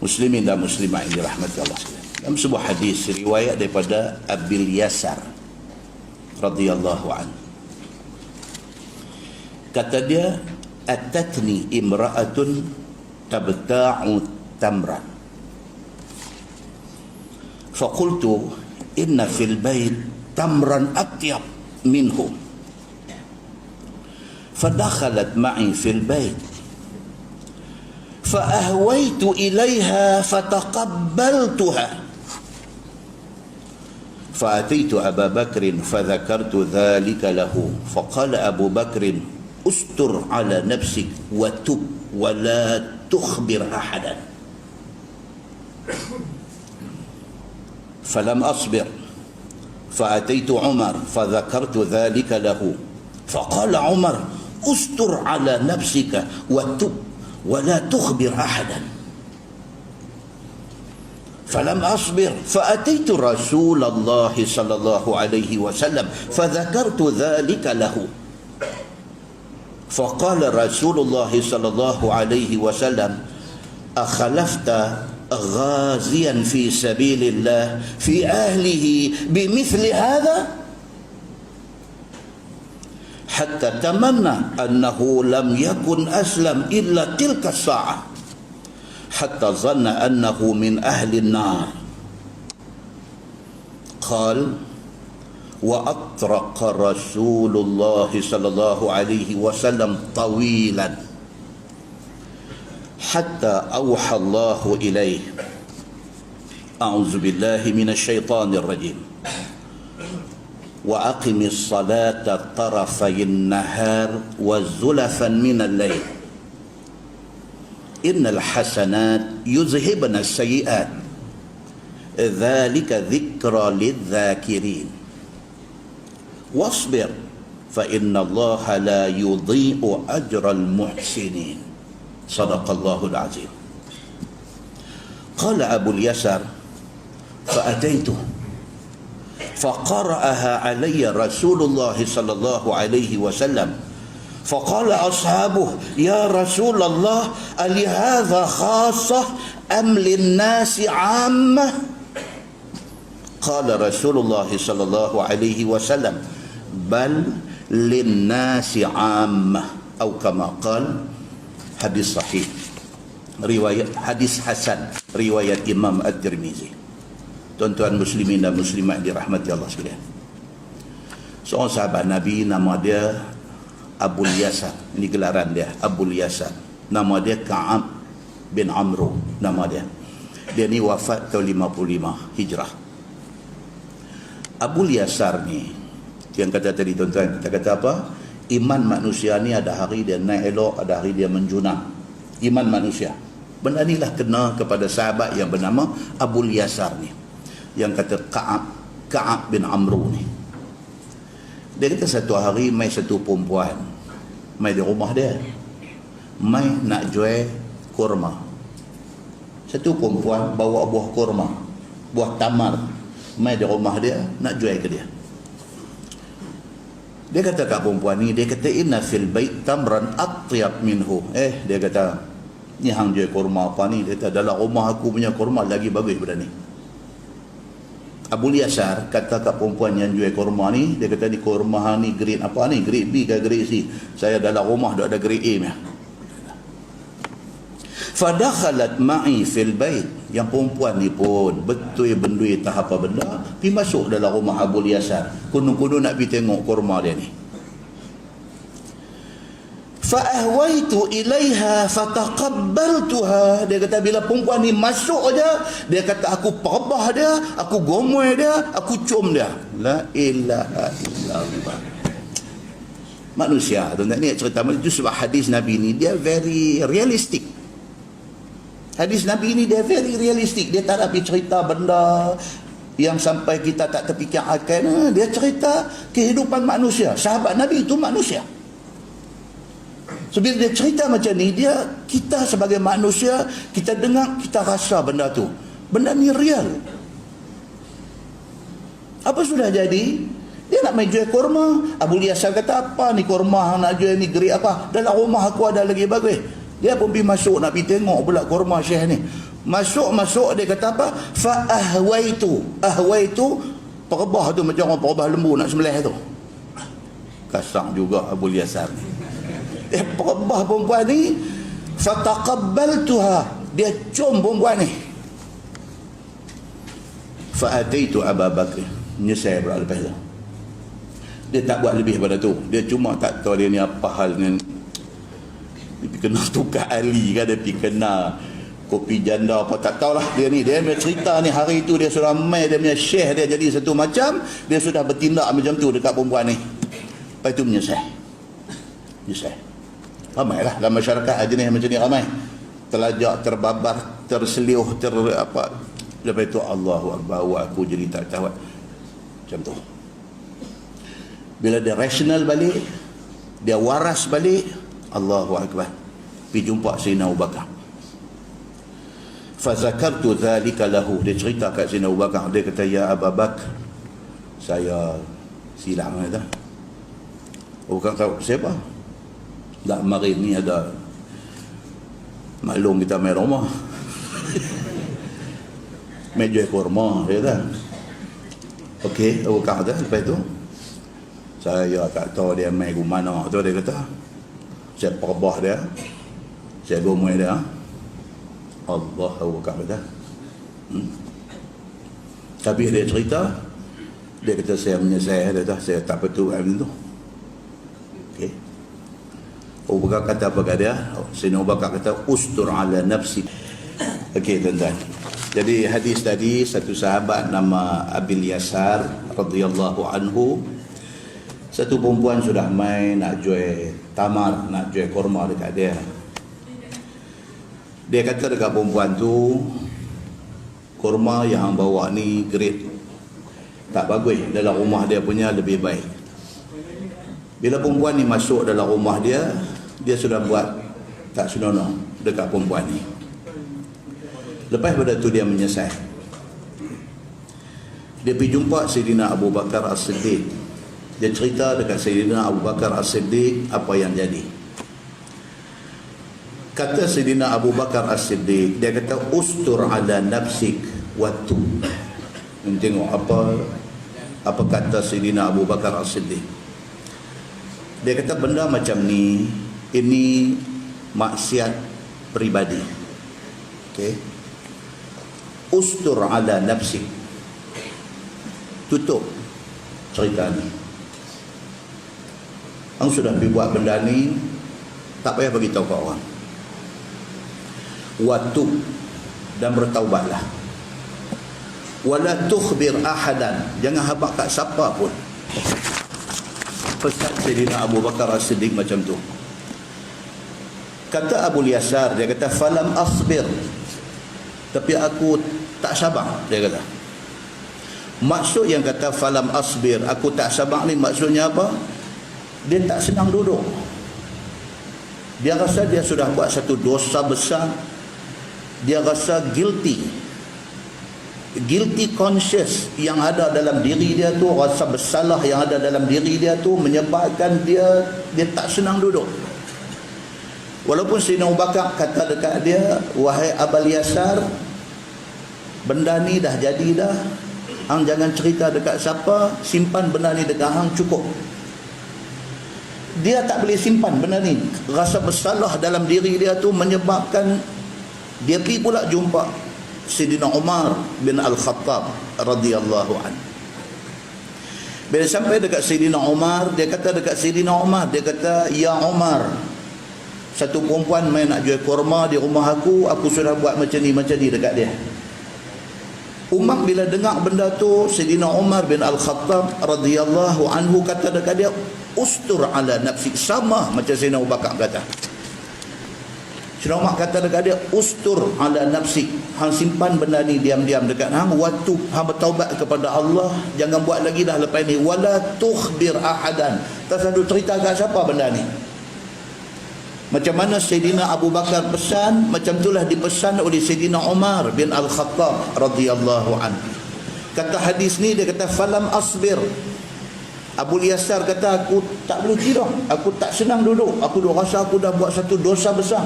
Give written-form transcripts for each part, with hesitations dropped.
Muslimin dan muslimat yang dirahmati Allah sekalian. Dalam sebuah hadis riwayat daripada Abil Yasar radhiyallahu anhu, kata dia, atatni imra'atun tabta'u tamran faqultu inna fil bait tamran atyab minhu fadakhalat ma'i fil bait فأهويت إليها فتقبلتها فأتيت أبا بكر فذكرت ذلك له فقال أبو بكر استر على نفسك وتب ولا تخبر أحدا فلم أصبر فأتيت عمر فذكرت ذلك له فقال عمر استر على نفسك وتب ولا تخبر أحدا فلم أصبر فأتيت رسول الله صلى الله عليه وسلم فذكرت ذلك له فقال رسول الله صلى الله عليه وسلم أخلفت غازيا في سبيل الله في أهله بمثل هذا حتى تمنى أنه لم يكن أسلم إلا تلك الساعة حتى ظن أنه من أهل النار قال وأطرق رسول الله صلى الله عليه وسلم طويلا حتى أوحى الله إليه أعوذ بالله من الشيطان الرجيم وأقم الصلاة طرفي النهار وزلفا من الليل إن الحسنات يذهبن السيئات ذلك ذكرى للذاكرين واصبر فإن الله لا يضيء أجر المحسنين صدق الله العظيم. قال أبو اليسر فأتيته فقرأها علي رسول الله صلى الله عليه وسلم فقال أصحابه يا رسول الله ألهذا خاصة أم للناس عامة قال رسول الله صلى الله عليه وسلم بل للناس عامة أو كما قال. Hadis sahih, riwayat hadis hasan, riwayat Imam At-Tirmizi. Tuan-tuan muslimin dan muslimat dirahmati Allah sekalian, seorang sahabat Nabi nama dia Abul Yasar, ini gelaran dia Abul Yasar, nama dia Ka'ab bin Amru nama dia. Dia ni wafat tahun 55 Hijrah. Abul Yasar ni yang kata tadi tuan-tuan, kita kata apa? Iman manusia ni ada hari dia naik elok, ada hari dia menjunang. Iman manusia. Benda inilah kena kepada sahabat yang bernama Abul Yasar ni, yang kata Ka'ab bin Amru ni. Dia kata satu hari mai satu perempuan mai di rumah dia, mai nak jual kurma. Satu perempuan bawa buah kurma, buah tamar, mai di rumah dia nak jual ke dia. Dia kata kat perempuan ni, dia kata inna fil bait tamran atyab minhu. Dia kata ni hang jual kurma apa ni? Dia kata dalam rumah aku punya kurma lagi bagus daripada ni. Abul Yasar kata kat perempuan yang jual kurma ni, dia kata ni kurma ni grade apa ni? Grade B ke grade C? Saya dalam rumah dah ada grade A punya. Fadakhalat ma'i fil bait. Yang perempuan ni pun betul bendui tak apa benda, pergi masuk dalam rumah Abul Yasar. Kuno-kuno nak pergi tengok kurma dia ni. Fa'ahwaitu ilaiha fataqabbaltuha. Dia kata bila perempuan ni masuk aja, dia kata aku perbah dia, aku gomoy dia, aku cium dia. La ilaha illallah. Manusia tuan-tuan ni cerita itu sebab hadis Nabi ni dia very realistic. Hadis Nabi ni dia very realistic. Dia tak nak pergi cerita benda yang sampai kita tak terfikir akal. Dia cerita kehidupan manusia. Sahabat Nabi itu manusia. So bila dia cerita macam ni, kita sebagai manusia, kita dengar, kita rasa benda tu, benda ni real. Apa sudah jadi? Dia nak main jual kurma. Abul Yasar kata, apa ni kurma nak jual ni, grade apa? Dalam rumah aku ada lagi bagus. Dia pun pergi masuk nak pergi tengok pula kurma Syekh ni. Masuk dia kata apa? Fa ahwaitu perebah tu macam orang perebah lembu nak sembelih tu. Kasar juga Abu Yasar ni. Perebah perempuan ni, fataqabbaltuha, dia cium perempuan ni. Fa ataitu Abu Bakar, menyesal pula lepas tu. Dia tak buat lebih pada tu. Dia cuma tak tahu dia ni apa hal dengan dia pergi kena tukar ali kan, dia pergi kena kopi janda apa tak tahulah dia ni. Dia punya cerita ni, hari tu dia sudah mai dia punya syekh dia jadi satu macam, dia sudah bertindak macam tu dekat perempuan ni. Lepas tu menyesal. Ramai lah dalam masyarakat jenis macam ni, ramai terlajak, terbabar, terseliuh, apa. Lepas tu Allahu Akbar, aku jadi tak tahu macam tu. Bila dia rasional balik, dia waras balik, Allahu Akbar, pergi jumpa Sayyidina Abu Bakar. Fazakartu dhalika lahu, dia cerita kat Sayyidina Abu Bakar. Dia kata, ya Abu Bakar, saya silap kata. Abu Bakar tahu siapa? Tak, mari ni ada maklum kita main rumah. Meja kurma, dia kata. Okey, Abu Bakar kata, lepas tu saya tak tahu dia main ke mana tu, dia kata. Saya perbah dia, saya gomel dia. Allah, Abu Bakar kata. Tapi dia cerita, dia kata saya menyesal, dia kata saya tak betul macam tu. Okey. Abu Bakar kata apa kat dia? Sayyidina Abu Bakar kata, ustur ala nafsi. Okey tuan-tuan. Jadi hadis tadi, satu sahabat nama Abil Yasar radhiyallahu anhu, satu perempuan sudah main nak jual tamar, nak jual kurma dekat dia. Dia kata dekat perempuan tu, kurma yang bawa ni grade tak bagus, dalam rumah dia punya lebih baik. Bila perempuan ni masuk dalam rumah dia, dia sudah buat tak senonoh dekat perempuan ni. Lepas pada tu dia menyesal. Dia pergi jumpa Sayyidina Abu Bakar As-Siddiq. Dia cerita dekat Sayyidina Abu Bakar As-Siddiq apa yang jadi. Kata Sayyidina Abu Bakar As-Siddiq, dia kata, ustur ala nafsik wattu. Tengok apa kata Sayyidina Abu Bakar As-Siddiq. Dia kata benda macam ni, ini maksiat peribadi. Okey. Ustur ala nafsik, tutup cerita ni. Ang sudah pergi buat benda ni, tak payah bagi tahu ke orang. Watub, dan bertaubatlah. Wala tukhbir ahadan, jangan habaq kat siapa pun. Pesan Sayyidina Abu Bakar As-Siddiq macam tu. Kata Abu Yasar, dia kata, falam asbir, tapi aku tak sabar, dia kata. Maksud yang kata falam asbir, aku tak sabar ni maksudnya apa? Dia tak senang duduk. Dia rasa dia sudah buat satu dosa besar. Dia rasa guilty conscious yang ada dalam diri dia tu, rasa bersalah yang ada dalam diri dia tu menyebabkan dia tak senang duduk. Walaupun Sayyidina Abu Bakar kata dekat dia, wahai Abul Yasar, benda ni dah jadi dah, hang jangan cerita dekat siapa, simpan benda ni dekat hang cukup. Dia tak boleh simpan benda ni. Rasa bersalah dalam diri dia tu menyebabkan dia pergi pula jumpa Sayyidina Umar bin Al-Khattab radhiyallahu anhu. Bila sampai dekat Sayyidina Umar, dia kata dekat Sayyidina Umar, dia kata, ya Umar, satu perempuan main nak jual kurma di rumah aku sudah buat macam ni dekat dia. Umar bila dengar benda tu, Sayyidina Umar bin Al-Khattab radhiyallahu anhu kata dekat dia, ustur ala nafsik, sama macam Sayyidina Abu Bakar kata. Sayyidina Umar kata dekat dia, ustur ala nafsik, hang simpan benda ni diam-diam dekat hang, waktu hang bertaubat kepada Allah, jangan buat lagi dah lepas ni. Wala tukhbir ahadan, tak sadu cerita kat siapa benda ni. Macam mana Sayyidina Abu Bakar pesan, macam itulah dipesan oleh Sayyidina Umar bin Al-Khattab radhiyallahu anhu. Kata hadis ni, dia kata falam asbir. Abu Yasar kata, aku tak boleh tidur, aku tak senang duduk, aku rasa aku dah buat satu dosa besar.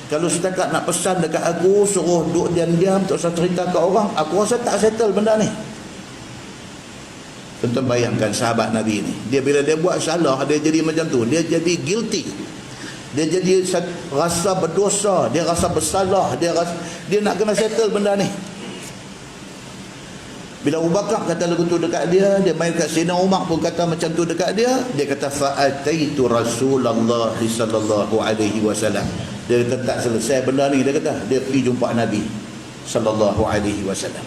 Kalau setakat nak pesan dekat aku, suruh duduk diam-diam, tak usah cerita ke orang, aku rasa tak settle benda ni. Tuan-tuan bayangkan sahabat Nabi ni, dia bila dia buat salah, dia jadi macam tu, dia jadi guilty, dia jadi rasa berdosa, dia rasa bersalah, dia nak kena settle benda ni. Bila Abu Bakar kata lagu tu dekat dia, dia main kat Sayyidina Umar pun kata macam tu dekat dia, dia kata fa'ataitu Rasulullah sallallahu alaihi wasallam. Dia kata tak selesai benda ni, dia kata dia pergi jumpa Nabi sallallahu alaihi wasallam.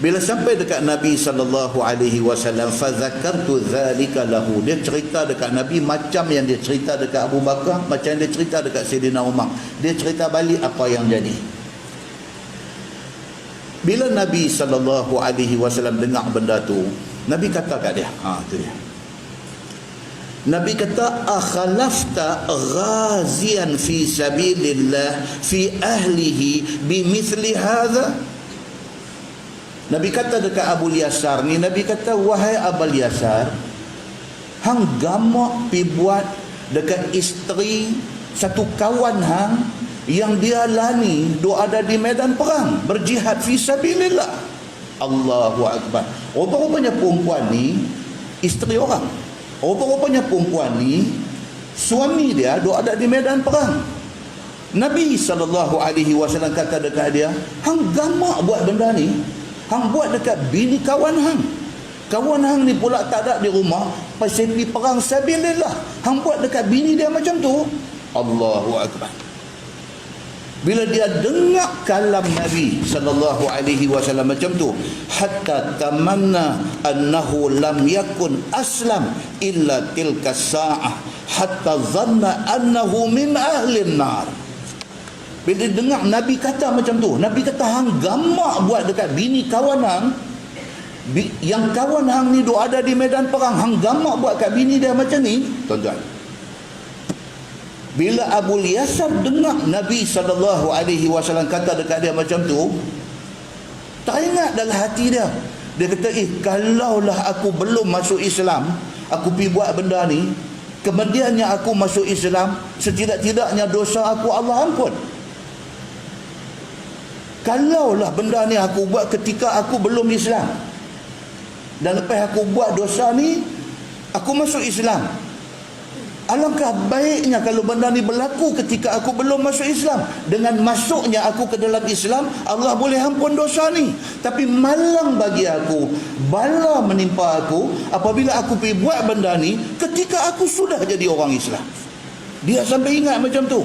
Bila sampai dekat Nabi sallallahu alaihi wasallam, fa zakartu dzalika lahu, dia cerita dekat Nabi macam yang dia cerita dekat Abu Bakar, macam yang dia cerita dekat Sayyidina Umar. Dia cerita balik apa yang jadi. Bila Nabi sallallahu alaihi wasallam dengar benda tu, Nabi kata kat dia, tu dia. Nabi kata, akhalafta ghazian fi sabilillah fi ahlihi bimithli hadha. Nabi kata dekat Abu Yasar ni, Nabi kata, wahai Abu Yasar, hang gamak pi buat dekat isteri satu kawan hang yang dia lani duk ada di medan perang berjihad fi sabilillah. Allahu akbar. Rupa-rupanya perempuan ni isteri orang. Rupa-rupanya perempuan ni suami dia duk ada di medan perang. Nabi SAW kata dekat dia, hang gamak buat benda ni, hang buat dekat bini kawan hang. Kawan hang ni pula tak ada di rumah, pasal pergi perang sabilillah, hang buat dekat bini dia macam tu. Allahu akbar. Bila dia dengar kalam Nabi sallallahu alaihi wasallam macam tu, hatta tamanna annahu lam yakun aslam illa tilka sa'ah, hatta dhanna annahu min ahli an-nar. Bila dengar Nabi kata macam tu, Nabi kata hang gamak buat dekat bini kawan hang, yang kawan hang ni duk ada di medan perang, hang gamak buat kat bini dia macam ni. Tuan-tuan, bila Abu Yasar dengar Nabi SAW kata dekat dia macam tu, tak ingat dalam hati dia. Dia kata, kalaulah aku belum masuk Islam, aku pergi buat benda ni, kemudiannya aku masuk Islam, setidak-tidaknya dosa aku Allah ampun. Kalaulah benda ni aku buat ketika aku belum Islam, dan lepas aku buat dosa ni, aku masuk Islam, alangkah baiknya kalau benda ni berlaku ketika aku belum masuk Islam. Dengan masuknya aku ke dalam Islam, Allah boleh ampun dosa ni. Tapi malang bagi aku, bala menimpa aku apabila aku pergi buat benda ni ketika aku sudah jadi orang Islam. Dia sampai ingat macam tu.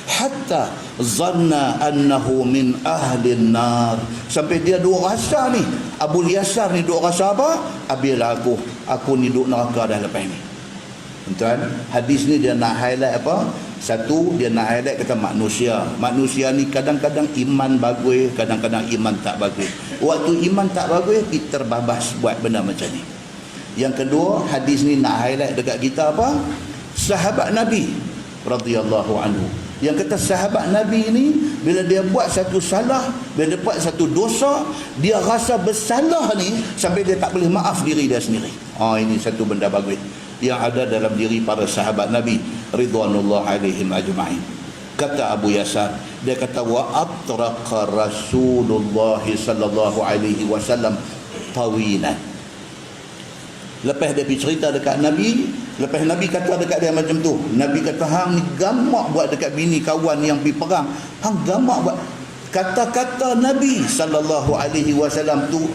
Hatta zanna annahu min ahli nar. Sampai dia duk rasa ni, Abu Yasar ni duk rasa apa? Abilah aku ni duk neraka dah lepas ni. Tuan, hadis ni dia nak highlight apa? Satu, dia nak highlight kata manusia. Manusia ni kadang-kadang iman bagus, kadang-kadang iman tak bagus. Waktu iman tak bagus, kita terbabas buat benda macam ni. Yang kedua, hadis ni nak highlight dekat kita apa? Sahabat Nabi radhiyallahu anhu. Yang kata sahabat Nabi ni, bila dia buat satu salah, bila dia buat satu dosa, dia rasa bersalah ni sampai dia tak boleh maaf diri dia sendiri. Ini satu benda bagus yang ada dalam diri para sahabat Nabi ridwanullah alaihim ajma'in. Kata Abu Yasar, dia kata, wa atraqa Rasulullah sallallahu alaihi wasallam tawilan. Lepas dia pergi cerita dekat Nabi, lepas Nabi kata dekat dia macam tu, Nabi kata, hang ni gamak buat dekat bini kawan yang pergi perang, hang gamak buat. Kata-kata Nabi sallallahu alaihi wasallam tu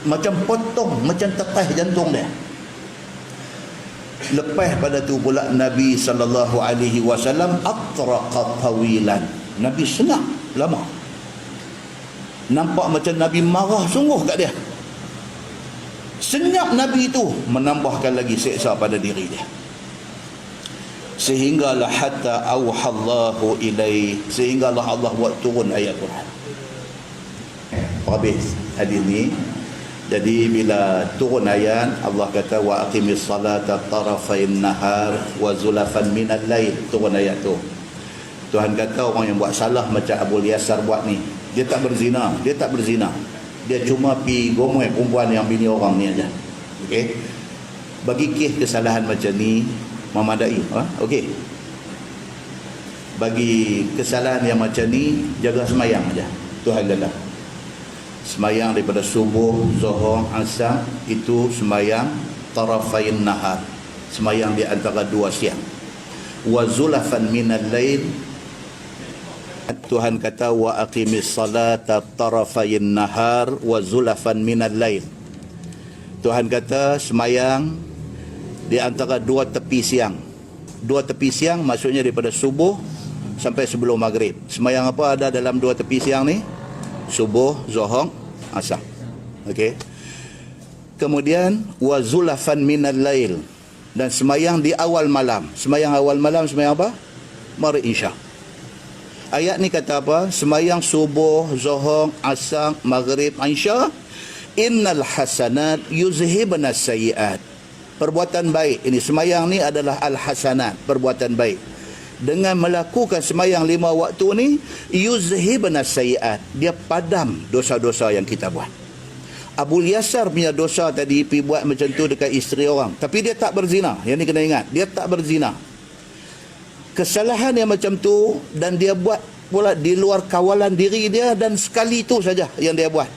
macam potong, macam tetas jantung dia. Lepas pada tu pula Nabi sallallahu alaihi wasallam atraqa tawilan. Nabi senang lama. Nampak macam Nabi marah sungguh kat dia. Senyap Nabi itu menambahkan lagi seksa pada diri dia. Sehinggalah hatta auhallahu ilaih, sehinggalah Allah buat turun ayat Quran. Habis hadis ni. Jadi bila turun ayat, Allah kata wa aqimis salata tarafain nahar wa zulafan minal lail. Turun ayat tu. Tuhan kata orang yang buat salah macam Abu Yasar buat ni, dia tak berzina, dia tak berzina. Dia cuma pi gomoi perempuan yang bini orang ni aja. Okey. Bagi kes kesalahan macam ni memadai, okey. bagi kesalahan yang macam ni, jaga semayang aja. Tuhan kata semayang daripada subuh, zuhur, asar, itu semayang tarafain nahar, semayang di antara dua siang. Wa zulafan minal lail, Tuhan kata wa aqimis salata tarafain nahar wa zulafan minal lail. Tuhan kata semayang di antara dua tepi siang. Dua tepi siang maksudnya daripada subuh sampai sebelum maghrib. Semayang apa ada dalam dua tepi siang ni? Subuh, zuhur, asar. Okey. Kemudian wa zulafan minal lail, dan semayang di awal malam. Semayang awal malam semayang apa? Maghrib isya. Ayat ni kata apa? Semayang subuh, zuhur, asar, maghrib, isya. Innal hasanat yuzhibna sayyiat. Perbuatan baik ini, semayang ni adalah al-hasanat, perbuatan baik. Dengan melakukan semayang 5 waktu ni, yuzhibna sayyiat, dia padam dosa-dosa yang kita buat. Abu Yasar punya dosa tadi, pergi buat macam tu dekat isteri orang, tapi dia tak berzina. Yang ni kena ingat, dia tak berzina. Kesalahan yang macam tu, dan dia buat pula di luar kawalan diri dia, dan sekali tu saja yang dia buat.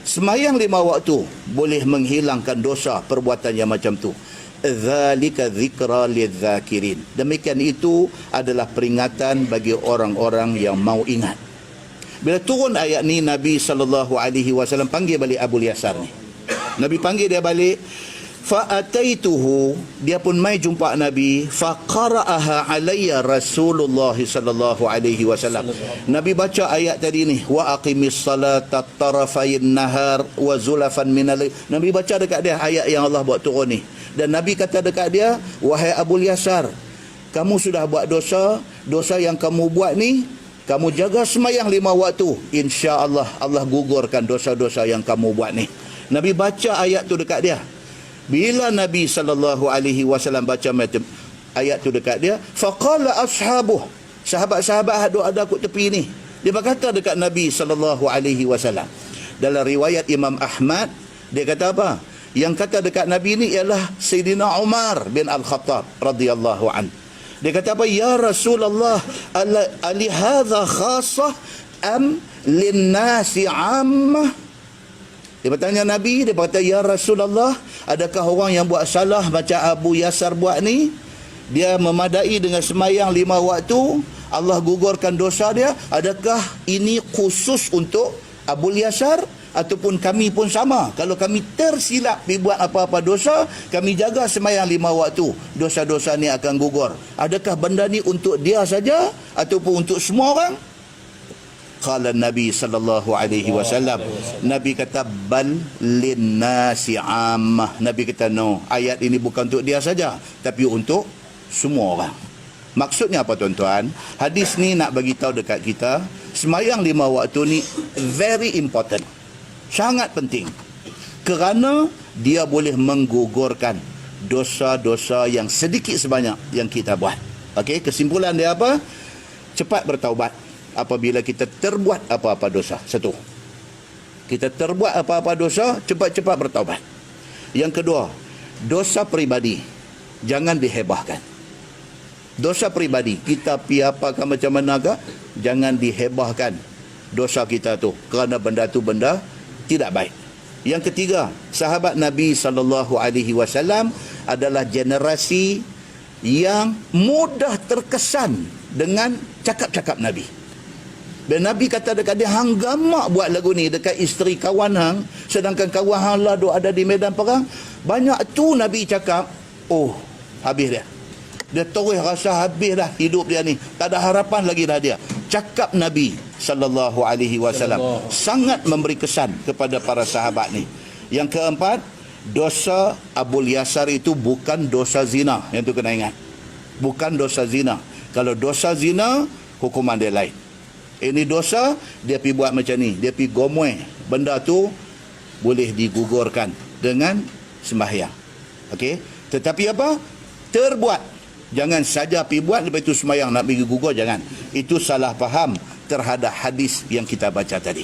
Semayang 5 waktu boleh menghilangkan dosa perbuatan yang macam tu. Dzalika dzikra lidzakirin. Demikian itu adalah peringatan bagi orang-orang yang mau ingat. Bila turun ayat ni, Nabi SAW panggil balik Abu Yasar ni. Nabi panggil dia balik. Fa'ataituhu, dia pun mai jumpa Nabi. Faqara'aha alayya Rasulullah sallallahu alaihi wasallam. Nabi baca ayat tadi ni, wa aqimis salata tarafayn nahar wa zulafan minal lail. Nabi baca dekat dia ayat yang Allah buat turun ni. Dan Nabi kata dekat dia, wahai Abu Yasar, kamu sudah buat dosa. Dosa yang kamu buat ni, kamu jaga semayang 5 waktu, insya-Allah Allah gugurkan dosa-dosa yang kamu buat ni. Nabi baca ayat tu dekat dia. Bila Nabi SAW baca ayat tu dekat dia, faqala ashabuh, sahabat-sahabat ada kat tepi ni, dia berkata dekat Nabi SAW. Dalam riwayat Imam Ahmad, dia kata apa? Yang kata dekat Nabi ni ialah Sayyidina Umar bin Al-Khattab radhiyallahu an. Dia kata apa? Ya Rasulullah, ali hadha khassah am linnasi ammah? Dia bertanya Nabi, dia berkata, ya Rasulullah, adakah orang yang buat salah macam Abu Yasar buat ni, dia memadai dengan semayang 5 waktu, Allah gugurkan dosa dia, adakah ini khusus untuk Abu Yasar ataupun kami pun sama? Kalau kami tersilap pergi buat apa-apa dosa, kami jaga semayang 5 waktu, dosa-dosa ni akan gugur. Adakah benda ni untuk dia saja ataupun untuk semua orang? Qala Nabi sallallahu alaihi wasallam, Nabi kata bal linnasi ammah. Nabi kata no, ayat ini bukan untuk dia saja, tapi untuk semua orang. Maksudnya apa tuan-tuan? Hadis ni nak bagi tahu dekat kita, semayang 5 waktu ni very important, sangat penting, kerana dia boleh menggugurkan dosa-dosa yang sedikit sebanyak yang kita buat. Okey, kesimpulan dia apa? Cepat bertaubat apabila kita terbuat apa-apa dosa. Satu, kita terbuat apa-apa dosa, cepat-cepat bertaubat. Yang kedua, dosa peribadi jangan dihebahkan. Dosa peribadi, kita pi apakan macam mana ke, jangan dihebahkan dosa kita tu, kerana benda tu benda tidak baik. Yang ketiga, sahabat Nabi SAW adalah generasi yang mudah terkesan dengan cakap-cakap Nabi. Dan Nabi kata dekat dia, hang gamak buat lagu ni dekat isteri kawan hang, sedangkan kawan hang lah duk ada di medan perang. Banyak tu Nabi cakap, oh, habis dia. Dia terus rasa habis dah hidup dia ni, tak ada harapan lagi dah dia. Cakap Nabi SAW sangat memberi kesan kepada para sahabat ni. Yang keempat, dosa Abu Yasar itu bukan dosa zina. Yang tu kena ingat, bukan dosa zina. Kalau dosa zina, hukuman dia lain. Ini dosa, dia pergi buat macam ni, dia pergi gomoy, benda tu boleh digugurkan dengan sembahyang. Okey, tetapi apa? Terbuat. Jangan saja pergi buat lepas itu sembahyang nak pergi gugur, jangan. Itu salah faham terhadap hadis yang kita baca tadi.